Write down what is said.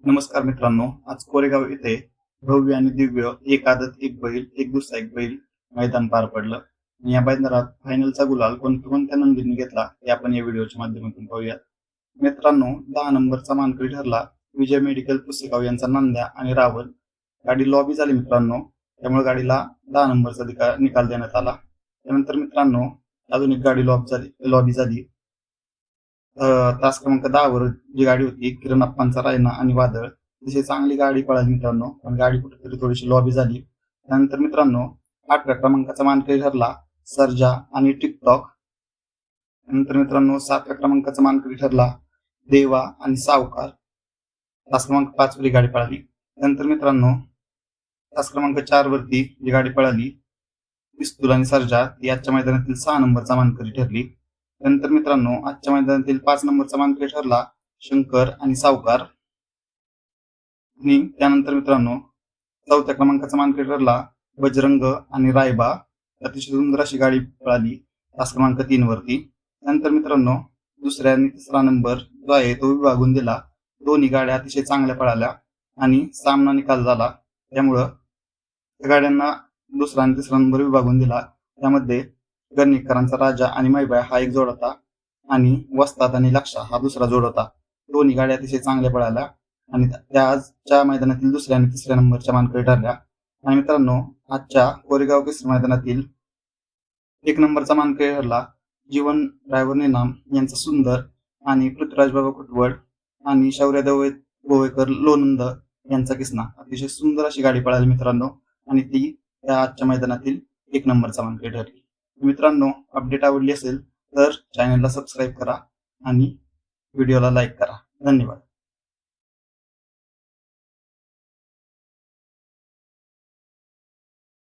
नमस्कार मित्रांनो, आज कोरेगाव येथे भव्य आणि दिव्य एक आदत एक बैल एक दुसरा एक बैल मैदान पार पडलं. या मैदानात फायनलचा गुलाल कोणत्या नंदीने घेतला हे आपण या व्हिडिओच्या माध्यमातून पाहूयात. मित्रांनो, 10 नंबरचा मानकरी ठरला विजय मेडिकल पुसेगाव यांचा नंद्या आणि रावण. गाडी लॉबी झाली मित्रांनो, त्यामुळे गाडीला 10 नंबरचा निकाल देण्यात आला. त्यानंतर मित्रांनो, अजून एक गाडी लॉबी झाली. तास क्रमांक 10 वर जी गाडी होती किरण अप्पांचा रायना आणि वादळ, तशी चांगली गाडी पळाली मित्रांनो, पण गाडी कुठेतरी थोडीशी लॉबी झाली. त्यानंतर मित्रांनो, 8व्या क्रमांकाचा मानकरी ठरला सर्जा आणि टिकटॉक. त्यानंतर मित्रांनो, 7व्या क्रमांकाचा मानकरी ठरला देवा आणि सावकार. तास क्रमांक 5 वर गाडी पळाली. त्यानंतर मित्रांनो, तास क्रमांक 4 वरती जी गाडी पळाली पिस्तूल आणि सर्जा, ती आजच्या मैदानातील 6 नंबरचा मानकरी ठरली. त्यानंतर मित्रांनो, आजच्या मैदानातील 5 नंबरचा मानकरी ठरला शंकर आणि सावकार. आणि त्यानंतर मित्रांनो, 4थ्या क्रमांकाचा मानकरी ठरला बजरंग आणि रायबा. अतिशय सुंदर अशी गाडी पळाली तास क्रमांक 3 वरती. त्यानंतर मित्रांनो, दुसऱ्या आणि तिसरा नंबर जो आहे तो विभागून दिला. दोन्ही गाड्या अतिशय चांगल्या पळाल्या आणि सामना निकाल झाला. त्यामुळं त्या गाड्यांना दुसरा आणि तिसरा नंबर विभागून दिला. त्यामध्ये गणितकरांचा राजा आणि मैबाय हा एक जोड होता आणि वस्ताद आणि लक्षा हा दुसरा जोड होता. दोन्ही गाड्या अतिशय चांगल्या पळाल्या आणि त्या आजच्या मैदानातील दुसऱ्या आणि तिसऱ्या नंबरच्या मानकरी ठरल्या. आणि मित्रांनो, आजच्या कोरेगाव केसरी मैदानातील 1 नंबरचा मानकरी ठरला जीवन ड्रायव्हर निनाम यांचा सुंदर आणि पृथ्वीराज बाबा कुटवड आणि शौर्य गोवेकर लोणंद यांचा किसना. अतिशय सुंदर अशी गाडी पळाली मित्रांनो, आणि ती त्या आजच्या मैदानातील 1 नंबरचा मानकरी ठरली. मित्रांनो, अपडेट आवडली असेल तर चॅनलला सबस्क्राईब करा आणि व्हिडिओला लाईक करा. धन्यवाद.